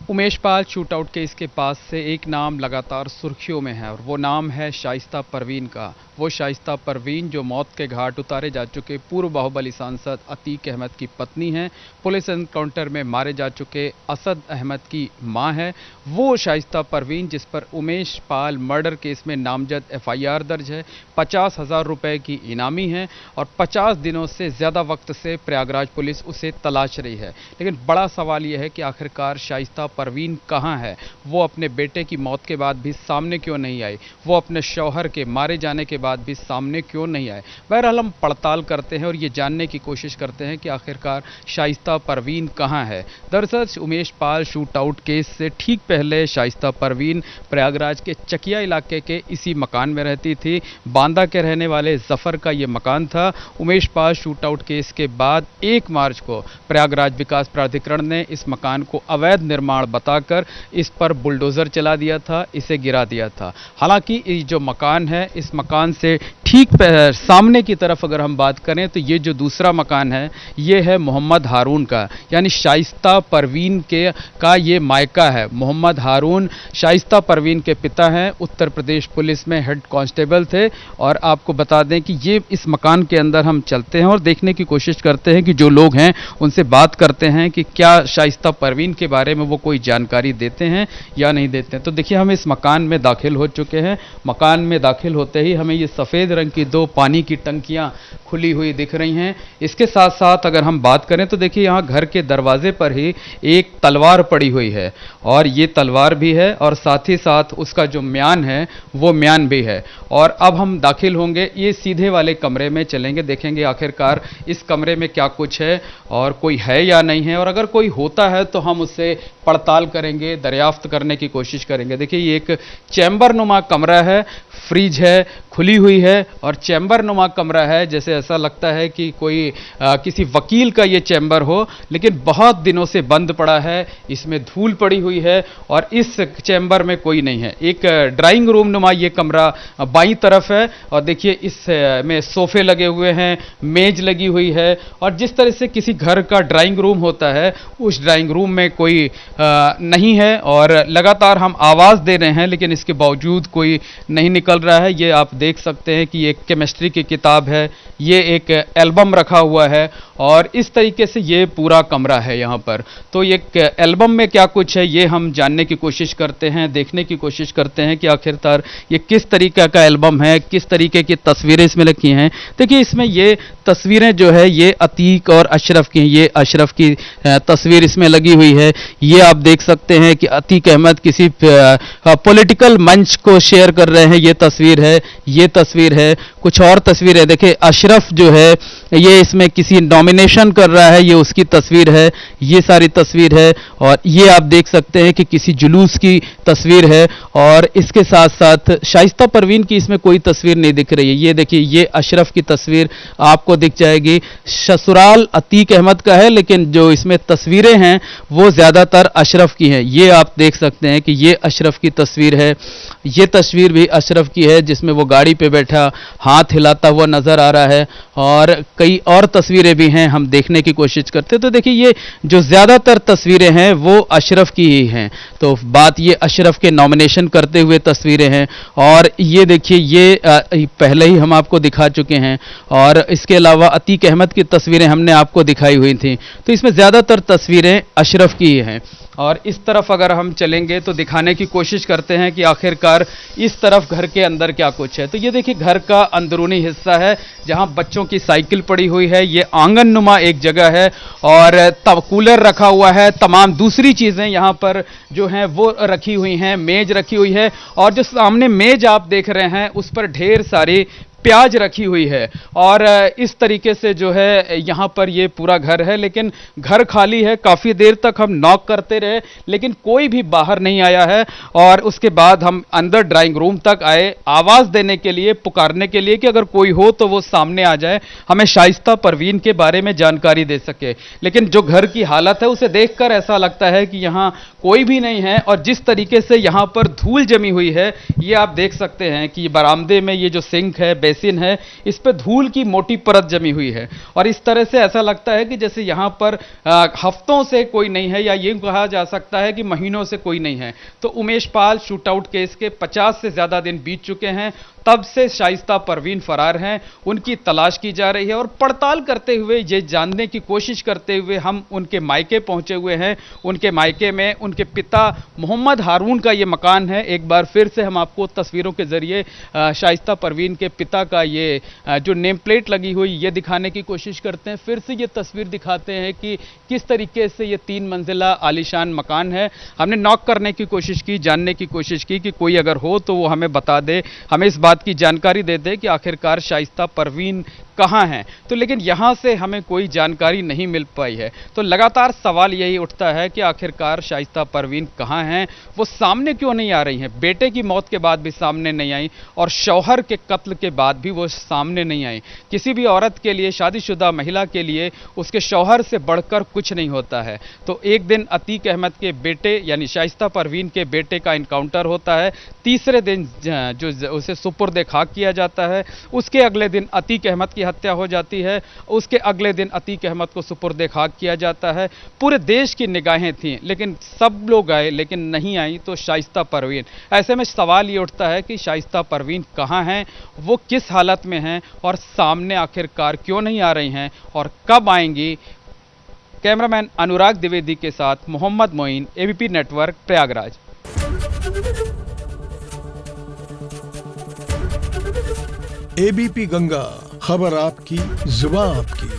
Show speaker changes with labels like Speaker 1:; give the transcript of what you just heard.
Speaker 1: Umesh Pal shootout case के पास से एक नाम लगातार सुर्खियों में है और वो नाम है शाइस्ता परवीन का। वो शाइस्ता परवीन जो मौत के घाट उतारे जा चुके पूर्व बाहुबली सांसद अतीक अहमद की पत्नी हैं, पुलिस एनकाउंटर में मारे जा चुके असद अहमद की मां है। वो शाइस्ता परवीन जिस पर उमेश पाल मर्डर केस में नामजद एफआईआर दर्ज है, 50,000 रुपए की इनामी है और 50 दिनों से ज़्यादा वक्त से प्रयागराज पुलिस उसे तलाश रही है। लेकिन बड़ा सवाल यह है कि आखिरकार शाइस्ता परवीन कहाँ है? वो अपने बेटे की मौत के बाद भी सामने क्यों नहीं आई? वो अपने शौहर के मारे जाने के बाद भी सामने क्यों नहीं आए? बहरहाल हम पड़ताल करते हैं और ये जानने की कोशिश करते हैं कि आखिरकार शाइस्ता परवीन कहाँ है। दरअसल उमेश पाल शूटआउट केस से ठीक पहले शाइस्ता परवीन प्रयागराज के चकिया इलाके के इसी मकान में रहती थी। बांदा के रहने वाले जफर का ये मकान था। उमेश पाल शूटआउट केस के बाद 1 मार्च को प्रयागराज विकास प्राधिकरण ने इस मकान को अवैध निर्माण बताकर इस पर बुलडोजर चला दिया था, इसे गिरा दिया था। हालांकि ये जो मकान है, इस मकान से ठीक सामने की तरफ अगर हम बात करें तो ये जो दूसरा मकान है ये है मोहम्मद हारून का, यानी शाइस्ता परवीन का ये मायका है। मोहम्मद हारून शाइस्ता परवीन के पिता हैं, उत्तर प्रदेश पुलिस में हेड कांस्टेबल थे। और आपको बता दें कि ये इस मकान के अंदर हम चलते हैं और देखने की कोशिश करते हैं कि जो लोग हैं उनसे बात करते हैं कि क्या शाइस्ता परवीन के बारे में वो कोई जानकारी देते हैं या नहीं देते हैं। तो देखिए हम इस मकान में दाखिल हो चुके हैं। मकान में दाखिल होते ही हमें ये सफ़ेद रंग की 2 पानी की टंकियां खुली हुई दिख रही हैं। इसके साथ साथ अगर हम बात करें तो देखिए यहाँ घर के दरवाजे पर ही एक तलवार पड़ी हुई है और ये तलवार भी है और साथ ही साथ उसका जो म्यान है वो म्यान भी है। और अब हम दाखिल होंगे, ये सीधे वाले कमरे में चलेंगे, देखेंगे आखिरकार इस कमरे में क्या कुछ है और कोई है या नहीं है, और अगर कोई होता है तो हम उससे पड़ताल करेंगे, दरियाफ्त करने की कोशिश करेंगे। देखिए ये एक चैम्बर नुमा कमरा है, फ्रिज है, खुली हुई है और चैम्बर नुमा कमरा है, जैसे ऐसा लगता है कि कोई किसी वकील का ये चैम्बर हो, लेकिन बहुत दिनों से बंद पड़ा है, इसमें धूल पड़ी हुई है और इस चैम्बर में कोई नहीं है। एक ड्राइंग रूम नुमा ये कमरा बाईं तरफ है और देखिए इस में सोफे लगे हुए हैं, मेज लगी हुई है और जिस तरह से किसी घर का ड्राइंग रूम होता है उस ड्राइंग रूम में कोई नहीं है और लगातार हम आवाज़ दे रहे हैं लेकिन इसके बावजूद कोई नहीं निकल रहा है। ये आप देख सकते हैं कि ये केमिस्ट्री की किताब है, ये एक एल्बम रखा हुआ है और इस तरीके से ये पूरा कमरा है यहाँ पर। तो ये एल्बम में क्या कुछ है ये हम जानने की कोशिश करते हैं, देखने की कोशिश करते हैं कि आखिरकार ये किस तरीके का एल्बम है, किस तरीके की तस्वीरें इसमें रखी हैं। देखिए इसमें ये तस्वीरें जो है ये अतीक और अशरफ की, ये अशरफ की तस्वीर इसमें लगी हुई है। ये आप देख सकते हैं कि अतीक अहमद किसी पॉलिटिकल मंच को शेयर कर रहे हैं, ये तस्वीर है, ये तस्वीर है। कुछ और तस्वीर है, देखिए अशरफ जो है ये इसमें किसी नॉमिनेशन कर रहा है, ये उसकी तस्वीर है, ये सारी तस्वीर है। और ये आप देख सकते हैं कि किसी जुलूस की तस्वीर है और इसके साथ साथ शाइस्ता परवीन की इसमें कोई तस्वीर नहीं दिख रही है। ये देखिए ये अशरफ की तस्वीर आपको दिख जाएगी। ससुराल अतीक अहमद का है लेकिन जो इसमें तस्वीरें हैं वो ज़्यादातर अशरफ की हैं। ये आप देख सकते हैं कि ये अशरफ की तस्वीर है, ये तस्वीर भी अशरफ की है जिसमें वो गाड़ी पे बैठा हाथ हिलाता हुआ नजर आ रहा है और कई और तस्वीरें भी हैं, हम देखने की कोशिश करते हैं। तो देखिए ये जो ज़्यादातर तस्वीरें हैं वो अशरफ की ही हैं। तो बात ये अशरफ के नॉमिनेशन करते हुए तस्वीरें हैं और ये देखिए ये पहले ही हम आपको दिखा चुके हैं और इसके अलावा अतीक अहमद की तस्वीरें हमने आपको दिखाई हुई थी। तो इसमें ज़्यादातर तस्वीरें अशरफ की ही हैं। और इस तरफ अगर हम चलेंगे तो दिखाने की कोशिश करते हैं कि आखिरकार इस तरफ घर के अंदर क्या कुछ है। तो ये देखिए घर का अंदरूनी हिस्सा है जहां बच्चों की साइकिल पड़ी हुई है, ये आंगननुमा एक जगह है और तब कूलर रखा हुआ है, तमाम दूसरी चीज़ें यहाँ पर जो हैं वो रखी हुई हैं, मेज रखी हुई है और जो सामने मेज आप देख रहे हैं उस पर ढेर सारी प्याज रखी हुई है और इस तरीके से जो है यहाँ पर ये पूरा घर है। लेकिन घर खाली है, काफ़ी देर तक हम नॉक करते रहे लेकिन कोई भी बाहर नहीं आया है और उसके बाद हम अंदर ड्राइंग रूम तक आए आवाज़ देने के लिए, पुकारने के लिए कि अगर कोई हो तो वो सामने आ जाए, हमें शाइस्ता परवीन के बारे में जानकारी दे सके। लेकिन जो घर की हालत है उसे देखकर ऐसा लगता है कि यहाँ कोई भी नहीं है और जिस तरीके से यहाँ पर धूल जमी हुई है ये आप देख सकते हैं कि बरामदे में ये जो सिंक है, बेसिन है, इस पे धूल की मोटी परत जमी हुई है और इस तरह से ऐसा लगता है कि जैसे यहाँ पर हफ्तों से कोई नहीं है, या ये कहा जा सकता है कि महीनों से कोई नहीं है। तो उमेश पाल शूटआउट केस के 50 से ज्यादा दिन बीत चुके हैं, तब से शाइस्ता परवीन फरार हैं, उनकी तलाश की जा रही है और पड़ताल करते हुए, ये जानने की कोशिश करते हुए हम उनके मायके पहुंचे हुए हैं। उनके मायके में उनके पिता मोहम्मद हारून का ये मकान है। एक बार फिर से हम आपको तस्वीरों के जरिए शाइस्ता परवीन के पिता का ये जो नेम प्लेट लगी हुई ये दिखाने की कोशिश करते हैं। फिर से ये तस्वीर दिखाते हैं कि किस तरीके से ये 3 मंजिला आलीशान मकान है। हमने नॉक करने की कोशिश की, जानने की कोशिश की कि कोई अगर हो तो वो हमें बता दे, हमें इस बात की जानकारी दे दे कि आखिरकार शाइस्ता परवीन कहां हैं। तो लेकिन यहां से हमें कोई जानकारी नहीं मिल पाई है। तो लगातार सवाल यही उठता है कि आखिरकार शाइस्ता परवीन कहां हैं, वो सामने क्यों नहीं आ रही हैं। बेटे की मौत के बाद भी सामने नहीं आई और शौहर के कत्ल के बाद भी वो सामने नहीं आई। किसी भी औरत के लिए, शादीशुदा महिला के लिए उसके शौहर से बढ़कर कुछ नहीं होता है। तो एक दिन अतीक अहमद के बेटे यानी शाइस्ता परवीन के बेटे का इनकाउंटर होता है, तीसरे दिन जो उसे सुपुर्द खाक किया जाता है, उसके अगले दिन अतीक अहमद की हत्या हो जाती है, उसके अगले दिन अतीक अहमद को सुपुर्द खाक किया जाता है। पूरे देश की निगाहें थीं, लेकिन सब लोग आए लेकिन नहीं आई तो शाइस्ता परवीन। ऐसे में सवाल ये उठता है कि शाइस्ता परवीन कहां हैं, वो किस हालत में हैं और सामने आखिरकार क्यों नहीं आ रही हैं और कब आएंगी। कैमरामैन अनुराग द्विवेदी के साथ Mohammad Moin, ABP network, Prayagraj.
Speaker 2: ABP Ganga, खबर आपकी, जुबान आपकी।